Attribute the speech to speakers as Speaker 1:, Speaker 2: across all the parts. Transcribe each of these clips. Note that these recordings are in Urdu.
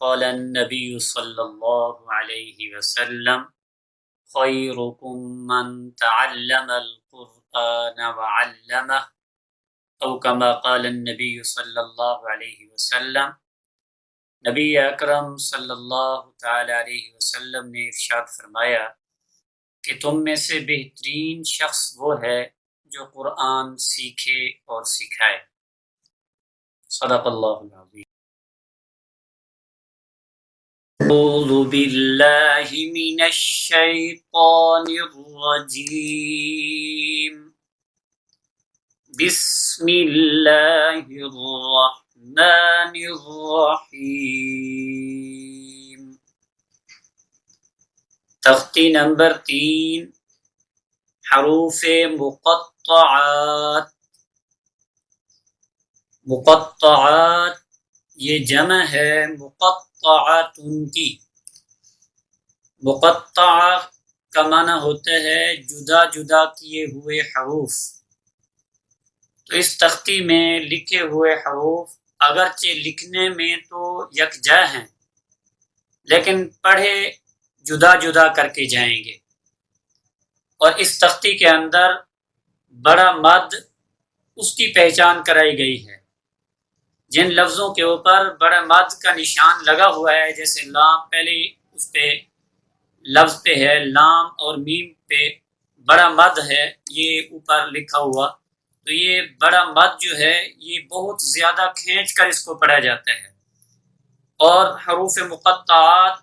Speaker 1: قال النبی صلی اللہ علیہ وسلم خیرکم من تعلم القرآن وعلمہ او کما قال النبی صلی اللہ علیہ وسلم۔ نبی اکرم صلی اللہ تعالی علیہ وسلم نے ارشاد فرمایا کہ تم میں سے بہترین شخص وہ ہے جو قرآن سیکھے اور سکھائے۔ صدق اللہ العظیم۔ اعوذ باللہ من الشیطان الرجیم، بسم اللہ الرحمن الرحیم۔ تختی نمبر 3، حروف مقطعات۔ مقطعات یہ جمع ہے مقطعات کی۔ مقطع کا معنی ہوتا ہے جدا جدا کیے ہوئے حروف۔ تو اس تختی میں لکھے ہوئے حروف اگرچہ لکھنے میں تو یکجا ہیں لیکن پڑھے جدا جدا کر کے جائیں گے، اور اس تختی کے اندر بڑا مد اس کی پہچان کرائی گئی ہے۔ جن لفظوں کے اوپر بڑا مد کا نشان لگا ہوا ہے، جیسے لام پہلے اس پہ لفظ پہ ہے، لام اور میم پہ بڑا مد ہے یہ اوپر لکھا ہوا، تو یہ بڑا مد جو ہے یہ بہت زیادہ کھینچ کر اس کو پڑھا جاتا ہے۔ اور حروف مقطعات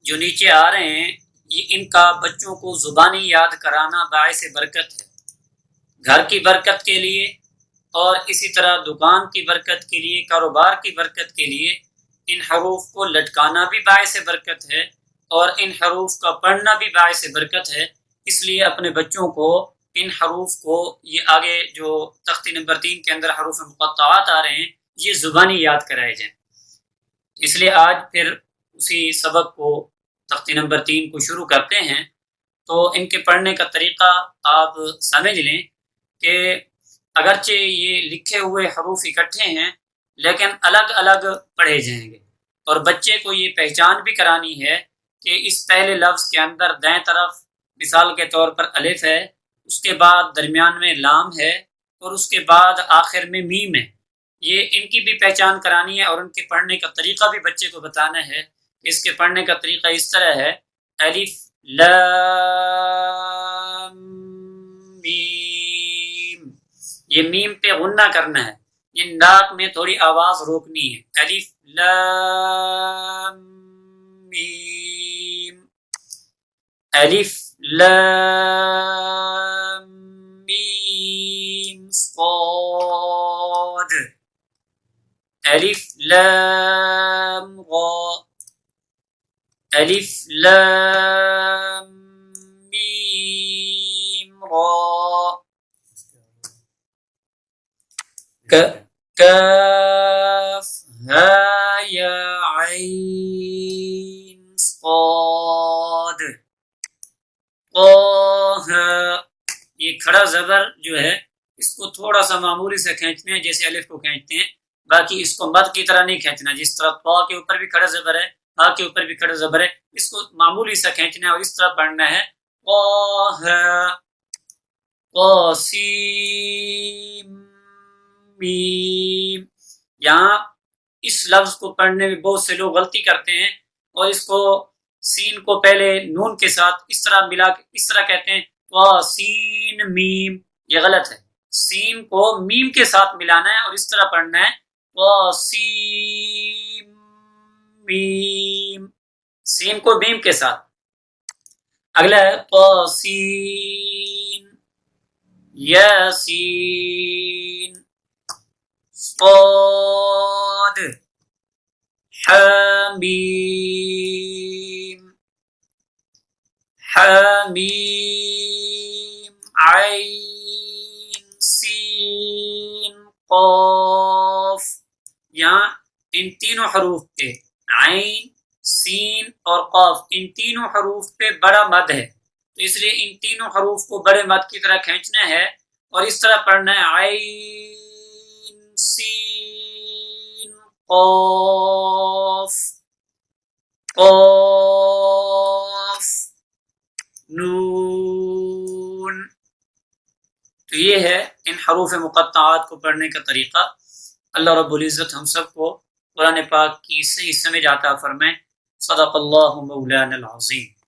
Speaker 1: جو نیچے آ رہے ہیں یہ ان کا بچوں کو زبانی یاد کرانا باعث برکت ہے، گھر کی برکت کے لیے، اور اسی طرح دکان کی برکت کے لیے، کاروبار کی برکت کے لیے ان حروف کو لٹکانا بھی باعث برکت ہے، اور ان حروف کا پڑھنا بھی باعث برکت ہے۔ اس لیے اپنے بچوں کو ان حروف کو، یہ آگے جو تختی نمبر 3 کے اندر حروف مقطعات آ رہے ہیں، یہ زبانی یاد کرائے جائیں۔ اس لیے آج پھر اسی سبق کو، تختی نمبر 3 کو شروع کرتے ہیں۔ تو ان کے پڑھنے کا طریقہ آپ سمجھ لیں کہ اگرچہ یہ لکھے ہوئے حروف اکٹھے ہیں لیکن الگ الگ پڑھے جائیں گے، اور بچے کو یہ پہچان بھی کرانی ہے کہ اس پہلے لفظ کے اندر دائیں طرف مثال کے طور پر الف ہے، اس کے بعد درمیان میں لام ہے، اور اس کے بعد آخر میں میم ہے۔ یہ ان کی بھی پہچان کرانی ہے، اور ان کے پڑھنے کا طریقہ بھی بچے کو بتانا ہے۔ اس کے پڑھنے کا طریقہ اس طرح ہے: الف لام میم، یہ میم پہ غنہ کرنا ہے، یہ ناک میں تھوڑی آواز روکنی ہے۔ الف لام میم، الف لام میم صاد، الف لام را، الف لام میم را، کاف ہا یا عین صاد، طه۔ یہ کھڑا زبر جو ہے اس کو تھوڑا سا معمولی سے کھینچتے ہیں جیسے الف کو کھینچتے ہیں، باقی اس کو مد کی طرح نہیں کھینچنا۔ جس طرح طا کے اوپر بھی کھڑا زبر ہے، ہا کے اوپر بھی کھڑا زبر ہے، اس کو معمولی سا کھینچنا ہے اور اس طرح پڑھنا ہے: طه طاسیم میم۔ یہاں اس لفظ کو پڑھنے میں بہت سے لوگ غلطی کرتے ہیں اور اس کو سین کو پہلے نون کے ساتھ اس طرح ملا کے اس طرح کہتے ہیں طاسین میم، یہ غلط ہے۔ سین کو میم کے ساتھ ملانا ہے اور اس طرح پڑھنا ہے طاسیم میم، سین کو میم کے ساتھ۔ اگلا ہے طاسین یاسین صاد حامیم، حامیم عین سین قاف۔ یہاں ان تینوں حروف پہ، عین، سین اور قاف، ان تینوں حروف پہ بڑا مد ہے، تو اس لیے ان تینوں حروف کو بڑے مد کی طرح کھینچنا ہے اور اس طرح پڑھنا ہے: عین سین قاف۔ قاف نون. تو یہ ہے ان حروف مقطعات کو پڑھنے کا طریقہ. اللہ رب العزت ہم سب کو قرآن پاک کی صحیح سمجھ عطا فرمائے. صدق اللہ مولانا العظیم.